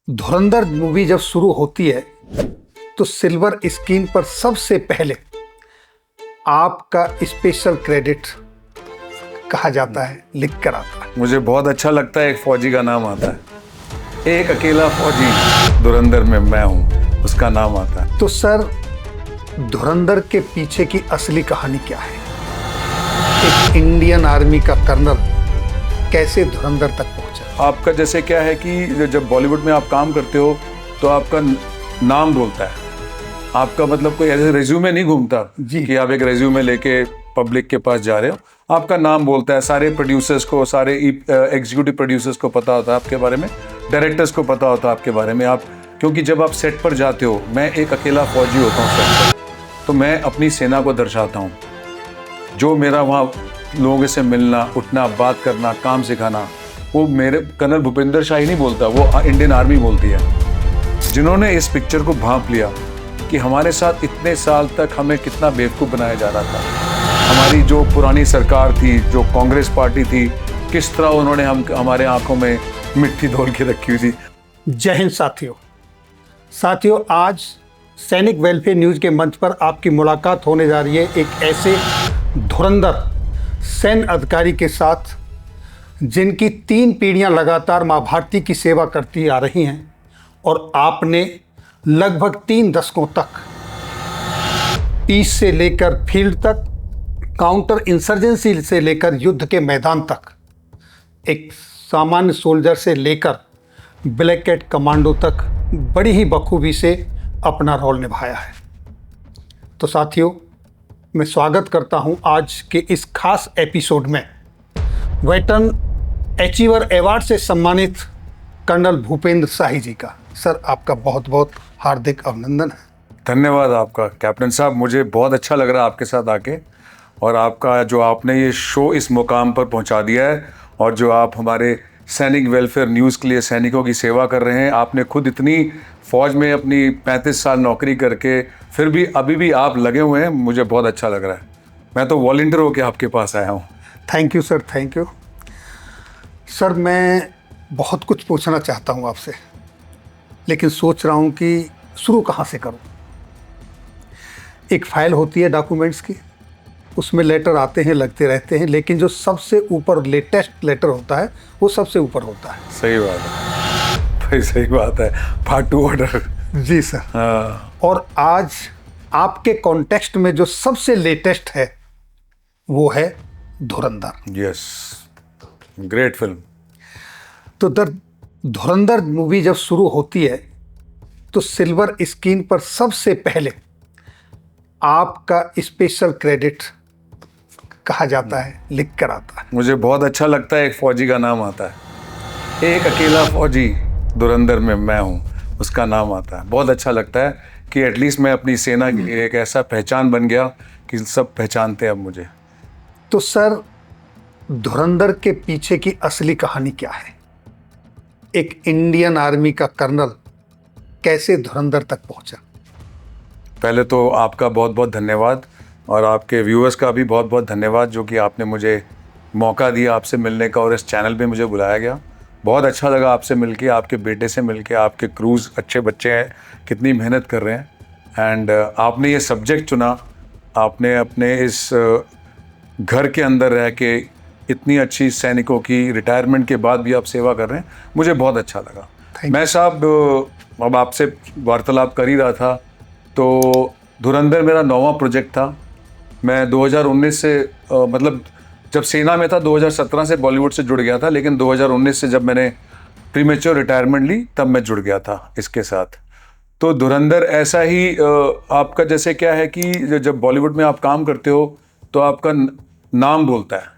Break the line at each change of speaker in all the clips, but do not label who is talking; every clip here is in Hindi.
धुरंधर मूवी जब शुरू होती है तो सिल्वर स्क्रीन पर सबसे पहले आपका स्पेशल क्रेडिट कहा जाता है, लिख कर आता है।
मुझे बहुत अच्छा लगता है, एक फौजी का नाम आता है, एक अकेला फौजी धुरंधर में मैं हूं, उसका नाम आता है।
तो सर, धुरंधर के पीछे की असली कहानी क्या है? एक इंडियन आर्मी का कर्नल कैसे धुरंधर तक पहुंचा?
आपका जैसे क्या है कि जब बॉलीवुड में आप काम करते हो तो आपका नाम बोलता है, आपका मतलब कोई ऐसे रेज्यूमे नहीं घूमता कि आप एक रेज्यूमे लेके पब्लिक के पास जा रहे हो। आपका नाम बोलता है, सारे प्रोड्यूसर्स को, सारे एग्जीक्यूटिव प्रोड्यूसर्स को पता होता है आपके बारे में, डायरेक्टर्स को पता होता है आपके बारे में। आप क्योंकि जब आप सेट पर जाते हो, मैं एक अकेला फौजी होता हूँ सेट पर, तो मैं अपनी सेना को दर्शाता हूँ। जो मेरा वहाँ लोगों से मिलना, उठना, बात करना, काम सिखाना, वो मेरे कर्नल भूपेंद्र शाह ही नहीं बोलता, वो इंडियन आर्मी बोलती है। जिन्होंने इस पिक्चर को भांप लिया कि हमारे साथ इतने साल तक हमें कितना बेवकूफ़ बनाया जा रहा था, हमारी जो पुरानी सरकार थी, जो कांग्रेस पार्टी थी, किस तरह उन्होंने हमारे आंखों में मिट्टी डोल के रखी हुई थी।
जय हिंद साथियों, आज सैनिक वेलफेयर न्यूज़ के मंच पर आपकी मुलाकात होने जा रही है एक ऐसे धुरंधर सैन्य अधिकारी के साथ जिनकी 3 पीढ़ियां लगातार मां भारती की सेवा करती आ रही हैं और आपने लगभग 3 दशकों तक पीस से लेकर फील्ड तक, काउंटर इंसर्जेंसी से लेकर युद्ध के मैदान तक, एक सामान्य सोल्जर से लेकर ब्लैक कैट कमांडो तक बड़ी ही बखूबी से अपना रोल निभाया है। तो साथियों, मैं स्वागत करता हूं आज के इस खास एपिसोड में वेटरन अचीवर अवार्ड से सम्मानित कर्नल भूपेंद्र शाही जी का। सर, आपका बहुत बहुत हार्दिक अभिनंदन है।
धन्यवाद आपका कैप्टन साहब, मुझे बहुत अच्छा लग रहा है आपके साथ आके, और आपका जो आपने ये शो इस मुकाम पर पहुंचा दिया है, और जो आप हमारे सैनिक वेलफेयर न्यूज़ के लिए सैनिकों की सेवा कर रहे हैं। आपने खुद इतनी फ़ौज में अपनी 35 साल नौकरी करके फिर भी अभी भी आप लगे हुए हैं, मुझे बहुत अच्छा लग रहा है। मैं तो वॉलंटियर होकर आपके पास आया हूँ।
Thank you sir, thank you sir. मैं बहुत कुछ पूछना चाहता हूँ आपसे, लेकिन सोच रहा हूँ कि शुरू कहाँ से करूँ। एक फाइल होती है डॉक्यूमेंट्स की, उसमें लेटर आते हैं, लगते रहते हैं, लेकिन जो सबसे ऊपर लेटेस्ट लेटर होता है वो सबसे ऊपर होता है।
सही बात है भाई, सही बात है। Part 2 order.
जी सर।
हाँ।
और आज आपके कॉन्टेक्स्ट में जो सबसे लेटेस्ट है वो है धुरंधर।
Yes, great film.
तो धुरंधर मूवी जब शुरू होती है तो सिल्वर स्क्रीन पर सबसे पहले आपका स्पेशल क्रेडिट कहा जाता है, लिख कर आता है।
मुझे बहुत अच्छा लगता है, एक फौजी का नाम आता है, एक अकेला फौजी धुरंधर में मैं हूँ, उसका नाम आता है। बहुत अच्छा लगता है कि एटलीस्ट मैं अपनी सेना के लिए एक ऐसा पहचान बन गया कि सब पहचानते हैं अब मुझे।
तो सर, धुरंधर के पीछे की असली कहानी क्या है? एक इंडियन आर्मी का कर्नल कैसे धुरंधर तक पहुंचा?
पहले तो आपका बहुत बहुत धन्यवाद, और आपके व्यूअर्स का भी बहुत बहुत धन्यवाद, जो कि आपने मुझे मौका दिया आपसे मिलने का, और इस चैनल पे मुझे बुलाया गया। बहुत अच्छा लगा आपसे मिलके, आपके बेटे से मिलके। आपके क्रूज़ अच्छे बच्चे हैं, कितनी मेहनत कर रहे हैं, एंड आपने ये सब्जेक्ट चुना, आपने अपने इस घर के अंदर रह के इतनी अच्छी सैनिकों की रिटायरमेंट के बाद भी आप सेवा कर रहे हैं, मुझे बहुत अच्छा लगा। मैं साहब अब आपसे वार्तालाप कर ही रहा था, तो धुरंधर मेरा 9वां प्रोजेक्ट था। मैं 2019 से मतलब जब सेना में था 2017 से बॉलीवुड से जुड़ गया था, लेकिन 2019 से जब मैंने प्रीमेच्योर रिटायरमेंट ली तब मैं जुड़ गया था इसके साथ। तो धुरंधर ऐसा ही आपका जैसे क्या है कि जब बॉलीवुड में आप काम करते हो तो आपका नाम बोलता है,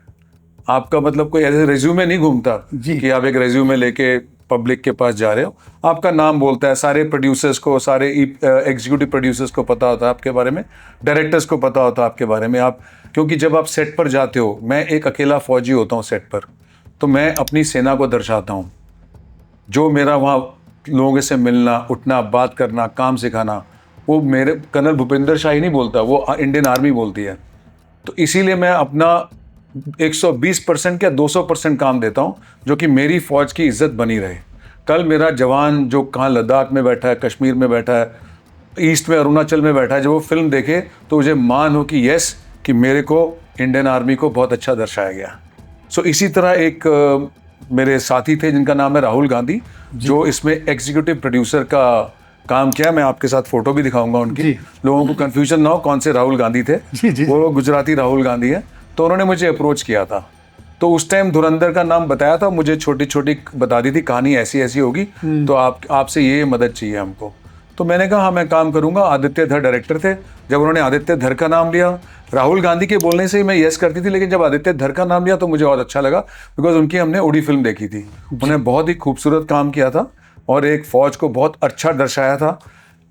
आपका मतलब कोई ऐसे रेज्यूमे नहीं घूमता कि आप एक रेज्यूमे लेके पब्लिक के पास जा रहे हो। आपका नाम बोलता है, सारे प्रोड्यूसर्स को, सारे एग्जीक्यूटिव प्रोड्यूसर्स को पता होता है आपके बारे में, डायरेक्टर्स को पता होता है आपके बारे में। आप क्योंकि जब आप सेट पर जाते हो, मैं एक अकेला फौजी होता हूँ सेट पर, तो मैं अपनी सेना को दर्शाता हूँ। जो मेरा वहाँ लोगों से मिलना, उठना, बात करना, काम सिखाना, वो मेरे कर्नल भूपेंद्र शाह ही नहीं बोलता, वो इंडियन आर्मी बोलती है। तो इसीलिए मैं अपना 120% या 200% काम देता हूं, जो कि मेरी फौज की इज्जत बनी रहे। कल मेरा जवान जो कहाँ लद्दाख में बैठा है, कश्मीर में बैठा है, ईस्ट में अरुणाचल में बैठा है, जब वो फिल्म देखे तो मुझे मान हो कि यस, कि मेरे को इंडियन आर्मी को बहुत अच्छा दर्शाया गया। सो इसी तरह एक मेरे साथी थे जिनका नाम है राहुल गांधी, जो इसमें एग्जीक्यूटिव प्रोड्यूसर का काम किया। मैं आपके साथ फोटो भी दिखाऊंगा उनकी, लोगों को कंफ्यूजन ना हो कौन से राहुल गांधी थे। वो गुजराती राहुल गांधी है। तो उन्होंने मुझे अप्रोच किया था, तो उस टाइम धुरंधर का नाम बताया था, मुझे छोटी छोटी बता दी थी कहानी ऐसी ऐसी होगी, तो आपसे ये मदद चाहिए हमको। तो मैंने कहा हाँ मैं काम करूंगा। आदित्य धर डायरेक्टर थे। जब उन्होंने आदित्य धर का नाम लिया, राहुल गांधी के बोलने से ही मैं यस करती थी, लेकिन जब आदित्य धर का नाम लिया तो मुझे और अच्छा लगा, बिकॉज उनकी हमने उड़ी फिल्म देखी थी। उन्होंने बहुत ही खूबसूरत काम किया था और एक फौज को बहुत अच्छा दर्शाया था,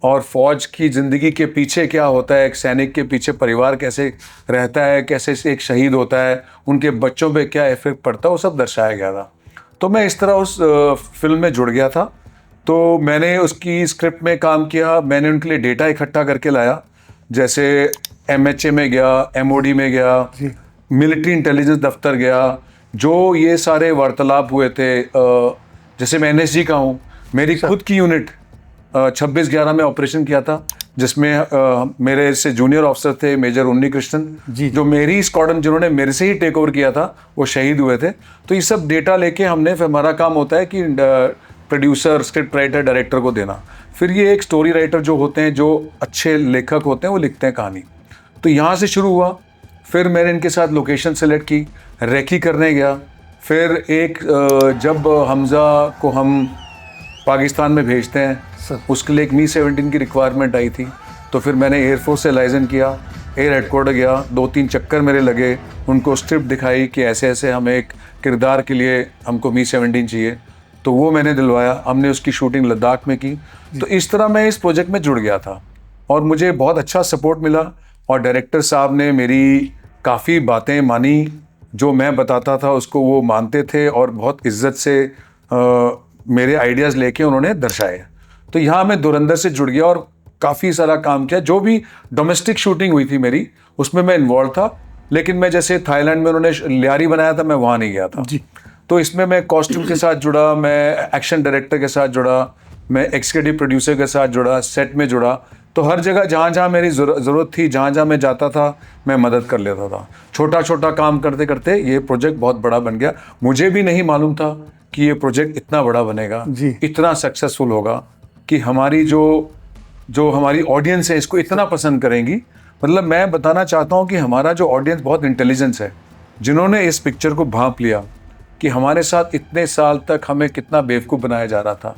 और फौज की ज़िंदगी के पीछे क्या होता है, एक सैनिक के पीछे परिवार कैसे रहता है, कैसे एक शहीद होता है, उनके बच्चों पे क्या इफेक्ट पड़ता है, वो सब दर्शाया गया था। तो मैं इस तरह उस फिल्म में जुड़ गया था। तो मैंने उसकी स्क्रिप्ट में काम किया, मैंने उनके लिए डेटा इकट्ठा करके लाया, जैसे MHA में गया, MOD में गया, मिलिट्री इंटेलिजेंस दफ्तर गया, जो ये सारे वार्तालाप हुए थे। जैसे मैं NSG का हूँ, मेरी खुद की यूनिट 26/11 में ऑपरेशन किया था, जिसमें मेरे से जूनियर ऑफिसर थे मेजर उन्नी कृष्णन, जो मेरी स्क्वाड्रन जिन्होंने मेरे से ही टेक ओवर किया था, वो शहीद हुए थे। तो ये सब डेटा लेके हमने, फिर हमारा काम होता है कि प्रोड्यूसर, स्क्रिप्ट राइटर, डायरेक्टर को देना। फिर ये एक स्टोरी राइटर जो होते हैं, जो अच्छे लेखक होते हैं, वो लिखते हैं कहानी। तो यहाँ से शुरू हुआ। फिर मैंने इनके साथ लोकेशन सेलेक्ट की, रेकी करने गया। फिर एक जब हमजा को हम पाकिस्तान में भेजते हैं, उसके लिए एक Mi-17 की रिक्वायरमेंट आई थी। तो फिर मैंने एयरफोर्स से लाइसेंस किया, एयर हेडक्वार्टर गया, 2-3 चक्कर मेरे लगे, उनको स्क्रिप्ट दिखाई कि ऐसे ऐसे हमें एक किरदार के लिए हमको Mi-17 चाहिए, तो वो मैंने दिलवाया। हमने उसकी शूटिंग लद्दाख में की। तो इस तरह मैं इस प्रोजेक्ट में जुड़ गया था और मुझे बहुत अच्छा सपोर्ट मिला, और डायरेक्टर साहब ने मेरी काफ़ी बातें मानी, जो मैं बताता था उसको वो मानते थे, और बहुत इज्जत से मेरे आइडियाज़ लेके उन्होंने दर्शाए। तो यहाँ मैं धुरंधर से जुड़ गया और काफ़ी सारा काम किया। जो भी डोमेस्टिक शूटिंग हुई थी मेरी, उसमें मैं इन्वॉल्व था, लेकिन मैं जैसे थाईलैंड में उन्होंने लियारी बनाया था, मैं वहाँ नहीं गया था। तो इसमें मैं कॉस्ट्यूम के साथ जुड़ा, मैं एक्शन डायरेक्टर के साथ जुड़ा, मैं एग्जीक्यूटिव प्रोड्यूसर के साथ जुड़ा, सेट में जुड़ा। तो हर जगह जहाँ जहाँ मेरी ज़रूरत थी, जहाँ जहाँ मैं जाता था, मैं मदद कर लेता था। छोटा छोटा काम करते करते ये प्रोजेक्ट बहुत बड़ा बन गया। मुझे भी नहीं मालूम था कि ये प्रोजेक्ट इतना बड़ा बनेगा, इतना सक्सेसफुल होगा, कि हमारी जो हमारी ऑडियंस है इसको इतना पसंद करेंगी। मतलब मैं बताना चाहता हूँ कि हमारा जो ऑडियंस बहुत इंटेलिजेंस है, जिन्होंने इस पिक्चर को भांप लिया कि हमारे साथ इतने साल तक हमें कितना बेवकूफ़ बनाया जा रहा था।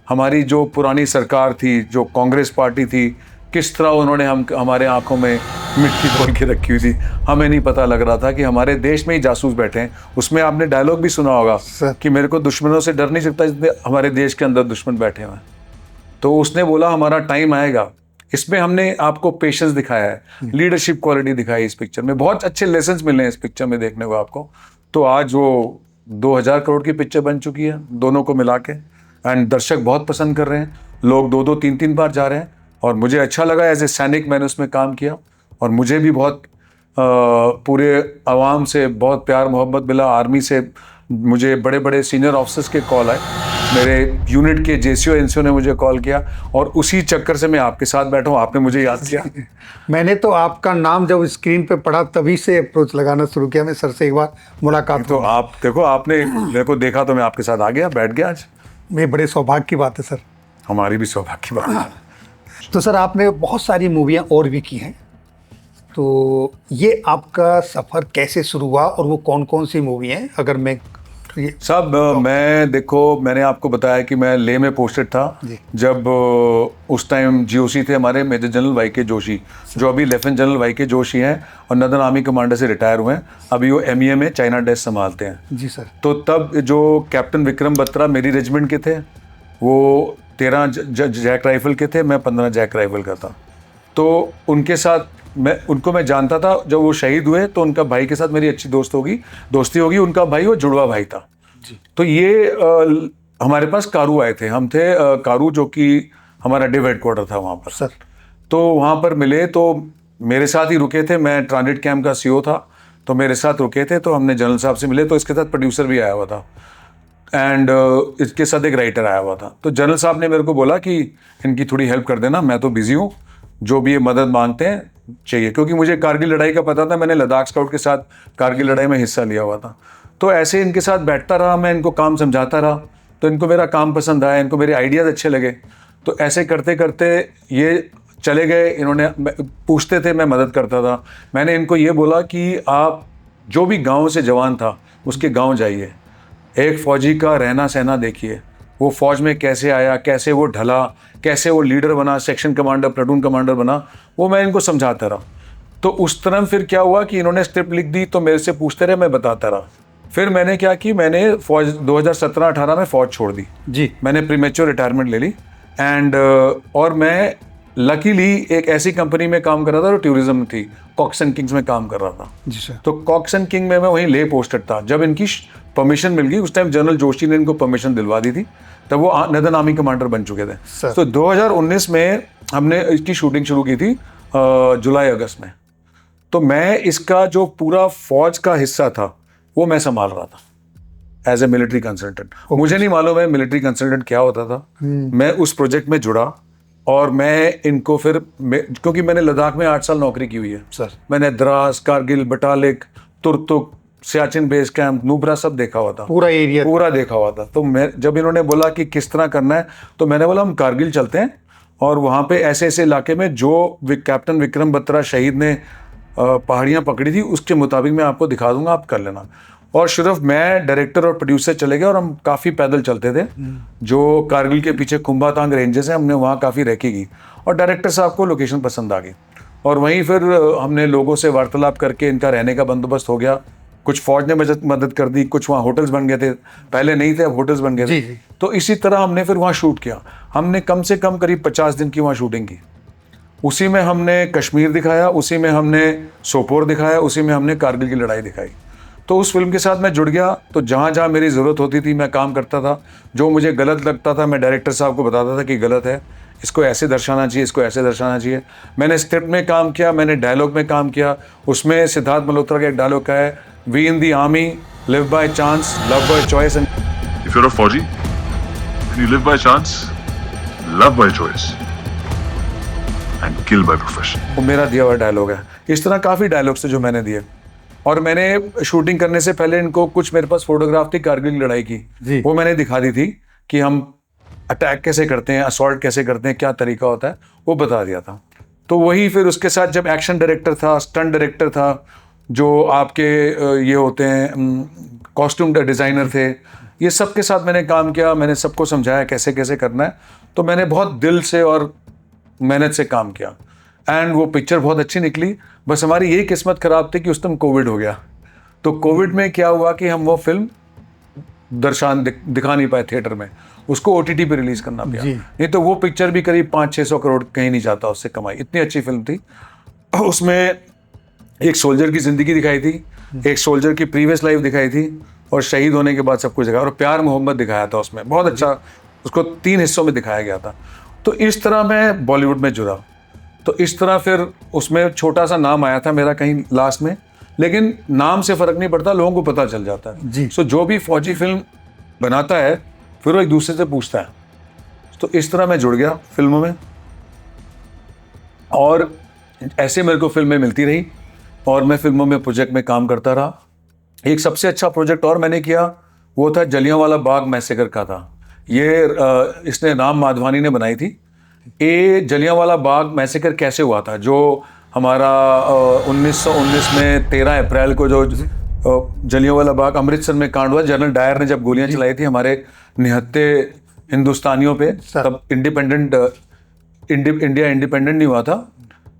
हमारी जो पुरानी सरकार थी, जो कांग्रेस पार्टी थी, किस तरह उन्होंने हमारे आंखों में मिट्टी घोल के रखी हुई थी। हमें नहीं पता लग रहा था कि हमारे देश में ही जासूस बैठे हैं। उसमें आपने डायलॉग भी सुना होगा कि मेरे को दुश्मनों से डर नहीं सकता जितने हमारे देश के अंदर दुश्मन बैठे हुए हैं। तो उसने बोला हमारा टाइम आएगा। इसमें हमने आपको पेशेंस दिखाया है, लीडरशिप क्वालिटी दिखाई इस पिक्चर में। बहुत अच्छे लेसन्स मिले हैं इस पिक्चर में देखने को आपको। तो आज वो 2000 करोड़ की पिक्चर बन चुकी है दोनों को मिला के, एंड दर्शक बहुत पसंद कर रहे हैं। लोग 2-2, 3-3 बार जा रहे हैं, और मुझे अच्छा लगा। एज ए सैनिक मैंने उसमें काम किया, और मुझे भी बहुत पूरे आवाम से बहुत प्यार मोहब्बत मिला। आर्मी से मुझे बड़े बड़े सीनियर ऑफिसर्स के कॉल आए, मेरे यूनिट के JCO NCO ने मुझे कॉल किया, और उसी चक्कर से मैं आपके साथ बैठा हूँ। आपने मुझे याद किया।
मैंने तो आपका नाम जब स्क्रीन पे पढ़ा तभी से अप्रोच लगाना शुरू किया। मैं सर से एक बार मुलाकात।
तो आप देखो, आपने मेरे को देखा तो मैं आपके साथ आ गया, बैठ गया। आज
ये बड़े सौभाग्य की बात है सर।
हमारी भी सौभाग्य की बात है।
तो सर आपने बहुत सारी मूवियाँ और भी की हैं, तो ये आपका सफ़र कैसे शुरू हुआ और वो कौन कौन सी मूवी हैं? अगर मैं
साहब, मैं देखो, मैंने आपको बताया कि मैं लेह में पोस्टेड था जब उस टाइम GOC थे हमारे मेजर जनरल YK जोशी, जो अभी लेफ्टिनेंट जनरल YK जोशी हैं और नदन आर्मी कमांडर से रिटायर हुए हैं। अभी वो MEA में चाइना डेस्क संभालते हैं।
जी सर।
तो तब जो कैप्टन विक्रम बत्रा मेरी रेजिमेंट के थे, वो 13 जैक राइफल के थे, मैं 15 जैक राइफल का था। तो उनके साथ उनको मैं जानता था। जब वो शहीद हुए तो उनका भाई के साथ मेरी अच्छी दोस्ती होगी। उनका भाई वो जुड़वा भाई था जी। तो ये हमारे पास कारू आए थे, हम थे कारू, जो कि हमारा डिव हेडक्वार्टर था वहाँ पर
सर।
तो वहाँ पर मिले, तो मेरे साथ ही रुके थे। मैं ट्रांजिट कैंप का CO था, तो मेरे साथ रुके थे। तो हमने जनरल साहब से मिले, तो इसके साथ प्रोड्यूसर भी आया हुआ था। एंड इसके साथ एक राइटर आया हुआ था। तो जनरल साहब ने मेरे को बोला कि इनकी थोड़ी हेल्प कर देना, मैं तो बिजी हूँ, जो भी ये मदद मांगते हैं चाहिए, क्योंकि मुझे कारगिल लड़ाई का पता था, मैंने लद्दाख स्काउट के साथ कारगिल लड़ाई में हिस्सा लिया हुआ था। तो ऐसे इनके साथ बैठता रहा, मैं इनको काम समझाता रहा, तो इनको मेरा काम पसंद आया, इनको मेरे आइडियाज़ अच्छे लगे। तो ऐसे करते करते ये चले गए, इन्होंने पूछते थे, मैं मदद करता था। मैंने इनको ये बोला कि आप जो भी गाँव से जवान था उसके गाँव जाइए, एक फ़ौजी का रहना सहना देखिए, वो फ़ौज में कैसे आया, कैसे वो ढला, कैसे वो लीडर बना, सेक्शन कमांडर, प्लाटून कमांडर बना, वो मैं इनको समझाता रहा। तो उस तरह फिर क्या हुआ कि इन्होंने स्क्रिप्ट लिख दी, तो मेरे से पूछते रहे, मैं बताता रहा। फिर मैंने क्या कि मैंने फ़ौज 2017-18 में फ़ौज छोड़ दी
जी।
मैंने प्रीमेच्योर रिटायरमेंट ले ली। एंड और मैं लकीली एक ऐसी कंपनी में काम कर रहा था जो टूरिज्म थी, कॉक्स एंड किंग्स में काम कर रहा था।
जी सर।
तो कॉक्स एंड किंग में मैं वहीं ले पोस्टेड था। जब इनकी परमिशन मिल गई, उस टाइम जनरल जोशी ने इनको परमिशन दिलवा दी थी, तब वो नदन आर्मी कमांडर बन चुके थे।
सर।
तो 2019 में हमने इसकी शूटिंग शुरू की थी, जुलाई अगस्त में। तो मैं इसका जो पूरा फौज का हिस्सा था वो मैं संभाल रहा था एज ए मिलिट्री कंसल्टेंट। मुझे नहीं मालूम है मिलिट्री कंसल्टेंट क्या होता था। मैं उस प्रोजेक्ट में जुड़ा और मैं इनको फिर क्योंकि मैंने लद्दाख में 8 साल नौकरी की हुई है
सर।
मैंने द्रास, कारगिल, बटालिक, तुर्तुक, सियाचिन बेस कैंप, नुब्रा सब देखा हुआ था,
पूरा एरिया
पूरा देखा हुआ था। तो मैं जब इन्होंने बोला कि किस तरह करना है, तो मैंने बोला हम कारगिल चलते हैं और वहाँ पे ऐसे ऐसे इलाके में जो कैप्टन विक्रम बत्रा शहीद ने पहाड़ियाँ पकड़ी थी उसके मुताबिक मैं आपको दिखा दूंगा, आप कर लेना। और सिर्फ मैं, डायरेक्टर और प्रोड्यूसर चले गए और हम काफ़ी पैदल चलते थे। जो कारगिल के पीछे कुंभातांग रेंजेस हैं, हमने वहाँ काफ़ी रेकी की और डायरेक्टर साहब को लोकेशन पसंद आ गई। और वहीं फिर हमने लोगों से वार्तालाप करके इनका रहने का बंदोबस्त हो गया। कुछ फौज ने मदद कर दी, कुछ वहाँ होटल्स बन गए थे, पहले नहीं थे अब होटल्स बन गए थे।
जी।
तो इसी तरह हमने फिर वहाँ शूट किया। हमने कम से कम करीब 50 दिन की वहाँ शूटिंग की। उसी में हमने कश्मीर दिखाया, उसी में हमने सोपोर दिखाया, उसी में हमने कारगिल की लड़ाई दिखाई। तो उस फिल्म के साथ मैं जुड़ गया। तो जहाँ जहाँ मेरी ज़रूरत होती थी मैं काम करता था। जो मुझे गलत लगता था मैं डायरेक्टर साहब को बताता था कि गलत है, इसको ऐसे दर्शाना चाहिए, इसको ऐसे दर्शाना चाहिए। मैंने स्क्रिप्ट में काम किया, मैंने डायलॉग में काम किया। उसमें सिद्धार्थ मल्होत्रा का एक डायलॉग का है, we in the army live by chance, love by choice and
If you're a Fauji, then you live by chance, love by choice, and kill by profession.
वो मेरा दिया हुआ डायलॉग है। इस तरह काफ़ी डायलॉग्स थे जो मैंने दिए। और मैंने शूटिंग करने से पहले इनको कुछ मेरे पास फोटोग्राफ थी कारगिल की लड़ाई की, वो मैंने दिखा दी थी कि हम अटैक कैसे करते हैं, असॉल्ट कैसे करते हैं, क्या तरीका होता है, वो बता दिया था। तो वही फिर उसके साथ जब एक्शन डायरेक्टर था, स्टंट डायरेक्टर था, जो आपके ये होते हैं कॉस्ट्यूम डिज़ाइनर थे, ये सब के साथ मैंने काम किया। मैंने सबको समझाया कैसे कैसे करना है। तो मैंने बहुत दिल से और मेहनत से काम किया एंड वो पिक्चर बहुत अच्छी निकली। बस हमारी यही किस्मत ख़राब थी कि उस टाइम कोविड हो गया। तो कोविड में क्या हुआ कि हम वो फिल्म दिखा नहीं पाए थिएटर में, उसको OTT पे रिलीज़ करना पड़ा। नहीं तो वो पिक्चर भी करीब 500-600 करोड़ कहीं नहीं जाता उससे कमाई, इतनी अच्छी फिल्म थी। उसमें एक सोल्जर की ज़िंदगी दिखाई थी, एक सोल्जर की प्रीवियस लाइफ दिखाई थी और शहीद होने के बाद सब कुछ दिखाया और प्यार मोहब्बत दिखाया था उसमें। बहुत अच्छा, उसको 3 हिस्सों में दिखाया गया था। तो इस तरह मैं बॉलीवुड में जुड़ा। तो इस तरह फिर उसमें छोटा सा नाम आया था मेरा कहीं लास्ट में, लेकिन नाम से फ़र्क नहीं पड़ता, लोगों को पता चल जाता है
जी।
सो जो भी फौजी फिल्म बनाता है फिर वो एक दूसरे से पूछता है। तो इस तरह मैं जुड़ गया फिल्मों में और ऐसे मेरे को फिल्में मिलती रही और मैं फिल्मों में प्रोजेक्ट में काम करता रहा। एक सबसे अच्छा प्रोजेक्ट और मैंने किया वो था जलियांवाला बाग मैसेकर का था। ये इसने राम माधवानी ने बनाई थी। ये जलियांवाला बाग मैसेकर कैसे हुआ था, जो हमारा 1919 में 13 अप्रैल को जो जलियांवाला बाग अमृतसर में कांड हुआ, जनरल डायर ने जब गोलियां चलाई थी हमारे निहत्थे हिंदुस्तानियों पे, तब इंडिया इंडिपेंडेंट नहीं हुआ था,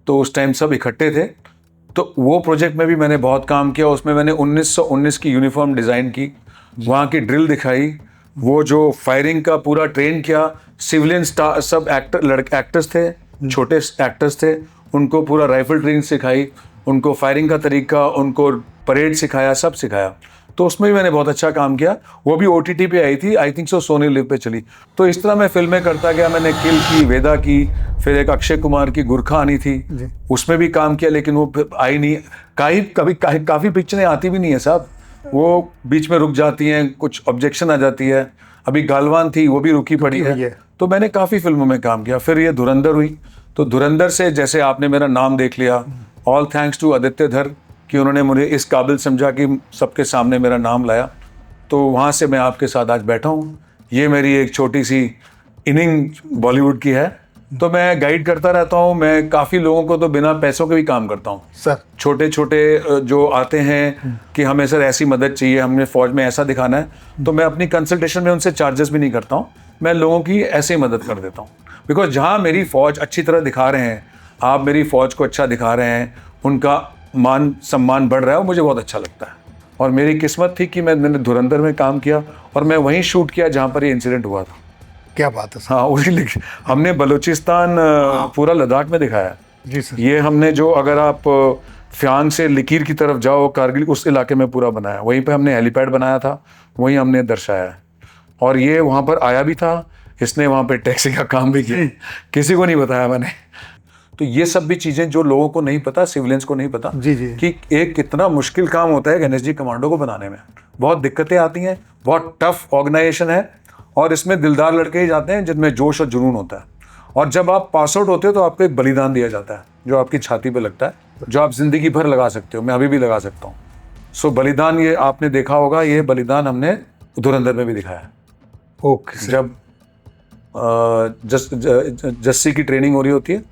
तो उस टाइम सब इकट्ठे थे। तो वो प्रोजेक्ट में भी मैंने बहुत काम किया। उसमें मैंने 1919 की यूनिफॉर्म डिज़ाइन की, वहाँ की ड्रिल दिखाई, वो जो फायरिंग का पूरा ट्रेन किया। सिविलियन सब एक्टर्स थे, छोटे एक्टर्स थे, उनको पूरा राइफल ट्रेनिंग सिखाई, उनको फायरिंग का तरीका, उनको परेड सिखाया, सब सिखाया। तो उसमें भी मैंने बहुत अच्छा काम किया। वो भी OTT पे आई थी, I think so Sony Liv पे चली। तो इस तरह मैं फिल्में करता गया। मैंने किल की, वेदा की, फिर एक अक्षय कुमार की गुरखा आनी थी, उसमें भी काम किया, लेकिन वो आई नहीं। काफ़ी पिक्चरें आती भी नहीं है साहब, वो बीच में रुक जाती हैं, कुछ ऑब्जेक्शन आ जाती है। अभी गालवान थी, वो भी रुकी पड़ी है। तो मैंने काफ़ी फिल्मों में काम किया। फिर ये धुरंधर हुई, तो धुरंधर से जैसे आपने मेरा नाम देख लिया, ऑल थैंक्स टू आदित्य धर कि उन्होंने मुझे इस काबिल समझा कि सबके सामने मेरा नाम लाया। तो वहाँ से मैं आपके साथ आज बैठा हूँ। ये मेरी एक छोटी सी इनिंग बॉलीवुड की है। तो मैं गाइड करता रहता हूँ। मैं काफ़ी लोगों को तो बिना पैसों के भी काम करता हूँ
सर।
छोटे छोटे जो आते हैं कि हमें सर ऐसी मदद चाहिए, हमने फौज में ऐसा दिखाना है, तो मैं अपनी कंसल्टेशन में उनसे चार्जेस भी नहीं करता हूँ। मैं लोगों की ऐसे ही मदद कर देता हूँ। बिकॉज जहाँ मेरी फ़ौज अच्छी तरह दिखा रहे हैं, आप मेरी फ़ौज को अच्छा दिखा रहे हैं, उनका मान सम्मान बढ़ रहा है, वो मुझे बहुत अच्छा लगता है। और मेरी किस्मत थी कि मैंने धुरंधर में काम किया और मैं वहीं शूट किया जहाँ पर ये इंसिडेंट हुआ था।
क्या बात है सर।
हाँ, उसी हमने बलूचिस्तान पूरा लद्दाख में दिखाया है।
जी सर।
ये हमने जो, अगर आप फ्यांग से लिकीर की तरफ जाओ, कारगिल, उस इलाके में पूरा बनाया। वहीं पे हमने हेलीपैड बनाया था, वहीं हमने दर्शाया है। और ये वहाँ पर आया भी था, इसने वहाँ पे टैक्सी का काम भी किया, किसी को नहीं बताया मैंने। तो ये सब भी चीज़ें जो लोगों को नहीं पता, सिविलियंस को नहीं पता
जी जी।
कि एक कितना मुश्किल काम होता है एनएसजी कमांडो को बनाने में। बहुत दिक्कतें आती हैं, बहुत टफ ऑर्गेनाइजेशन है, और इसमें दिलदार लड़के ही जाते हैं जिनमें जोश और जुनून होता है। और जब आप पास आउट होते हो तो आपको एक बलिदान दिया जाता है जो आपकी छाती पे लगता है, जो आप जिंदगी भर लगा सकते हो। मैं अभी भी लगा सकता हूँ। सो बलिदान, ये आपने देखा होगा, ये बलिदान हमने धुरंधर में भी दिखाया है।
ओके।
जब जस्सी की ट्रेनिंग हो रही होती है,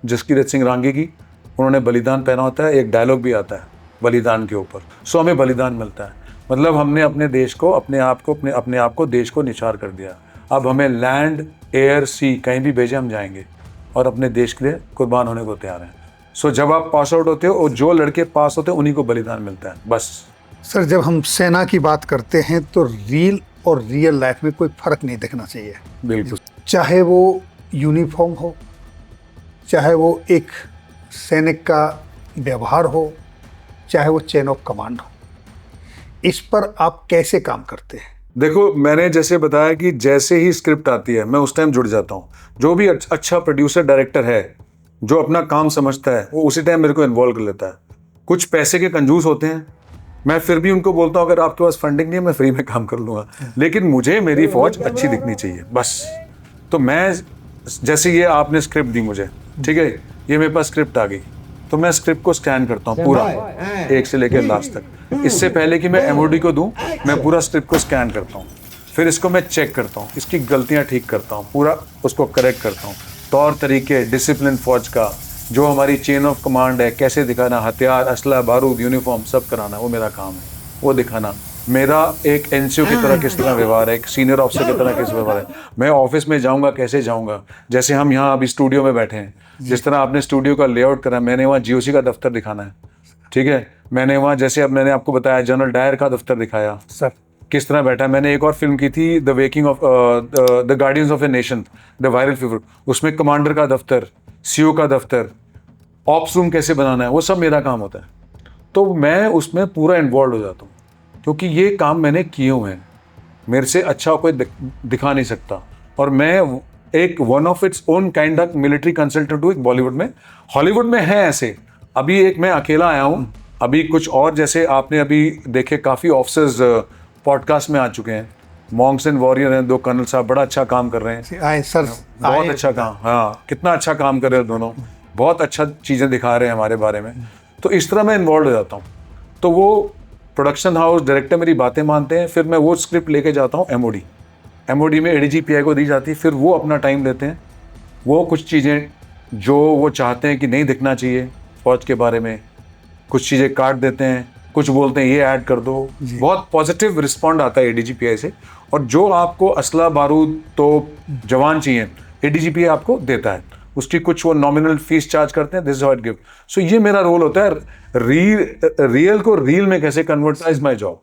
जसकीरत सिंह रांगी की, उन्होंने बलिदान पहना होता है, एक डायलॉग भी आता है बलिदान के ऊपर। सो हमें बलिदान मिलता है, मतलब हमने अपने देश को, अपने आप को देश को निछावर कर दिया। अब हमें लैंड, एयर, सी कहीं भी भेजे हम जाएंगे और अपने देश के लिए कुर्बान होने को तैयार हैं। सो जब आप पास आउट होते हो और जो लड़के पास होते हैं उन्हीं को बलिदान मिलता है, बस।
सर, जब हम सेना की बात करते हैं तो रील और रियल लाइफ में कोई फर्क नहीं दिखना चाहिए।
बिल्कुल।
चाहे वो यूनिफॉर्म हो, चाहे वो एक सैनिक का व्यवहार हो, चाहे वो चेन ऑफ कमांड हो, इस पर आप कैसे काम करते हैं?
देखो, मैंने जैसे बताया कि जैसे ही स्क्रिप्ट आती है मैं उस टाइम जुड़ जाता हूँ। जो भी अच्छा प्रोड्यूसर डायरेक्टर है जो अपना काम समझता है, वो उसी टाइम मेरे को इन्वॉल्व कर लेता है। कुछ पैसे के कंजूस होते हैं, मैं फिर भी उनको बोलता हूँ अगर आपके पास फंडिंग नहीं है मैं फ्री में काम कर लूँगा, लेकिन मुझे मेरी फौज अच्छी दिखनी चाहिए, बस। तो मैं, जैसे ये आपने स्क्रिप्ट दी मुझे, ठीक है, ये मेरे पास स्क्रिप्ट आ गई, तो मैं स्क्रिप्ट को स्कैन करता हूँ पूरा, एक से लेकर लास्ट तक। इससे पहले कि मैं एमओडी को दूँ, मैं पूरा स्क्रिप्ट को स्कैन करता हूँ, फिर इसको मैं चेक करता हूँ, इसकी गलतियाँ ठीक करता हूँ, पूरा उसको करेक्ट करता हूँ। तौर तरीके, डिसिप्लिन फौज का, जो हमारी चेन ऑफ कमांड है, कैसे दिखाना, हथियार, असला, बारूद, यूनिफॉर्म सब कराना, वो मेरा काम है, वो दिखाना। मेरा एक एनसीओ की तरह किस तरह व्यवहार है, एक सीनियर ऑफिसर की तरह किस व्यवहार है, मैं ऑफिस में जाऊंगा कैसे जाऊंगा। जैसे हम यहाँ अभी स्टूडियो में बैठे हैं, जिस तरह आपने स्टूडियो का लेआउट करा, मैंने वहाँ जीओसी का दफ्तर दिखाना है, ठीक है। मैंने वहाँ, जैसे अब मैंने आपको बताया, जनरल डायर का दफ्तर दिखाया
सर,
किस तरह बैठा है। मैंने एक और फिल्म की थी, the waking of the guardians of a nation, the viral fever, उसमें कमांडर का दफ्तर, सीओ का दफ्तर, ऑप्स रूम कैसे बनाना है, वो सब मेरा काम होता है। तो मैं उसमें पूरा इन्वॉल्व हो जाता हूँ, क्योंकि ये काम मैंने किए हुए हैं, मेरे से अच्छा कोई दिखा नहीं सकता। और मैं एक one of its own kind of military consultant हूँ बॉलीवुड में। हॉलीवुड में है ऐसे, अभी एक मैं अकेला आया हूँ, अभी कुछ और, जैसे आपने अभी देखे काफ़ी ऑफिसर्स पॉडकास्ट में आ चुके हैं, मॉन्क्स एंड वॉरियर हैं, 2 कर्नल साहब बड़ा अच्छा काम कर रहे हैं।
आए सर,
बहुत अच्छा काम, हाँ, कितना अच्छा काम कर रहे हैं दोनों, बहुत अच्छा चीज़ें दिखा रहे हैं हमारे बारे में। तो इस तरह मैं इन्वॉल्व हो जाता हूँ। तो वो प्रोडक्शन हाउस डायरेक्टर मेरी बातें मानते हैं, फिर मैं वो स्क्रिप्ट लेके जाता हूँ एमओडी में, एडीजीपीआई को दी जाती है, फिर वो अपना टाइम लेते हैं, वो कुछ चीज़ें जो वो चाहते हैं कि नहीं दिखना चाहिए फौज के बारे में, कुछ चीज़ें काट देते हैं, कुछ बोलते हैं ये ऐड कर दो। बहुत पॉजिटिव रिस्पॉन्ड आता है एडीजीपीआई से, और जो आपको असला, बारूद, तो जवान चाहिए, एडीजीपीआई आपको देता है, उसकी कुछ वो नॉमिनल फीस चार्ज करते हैं, this is how it give. So ये मेरा रोल होता है, रियल को रील में कैसे कन्वर्ट, इज माय जॉब।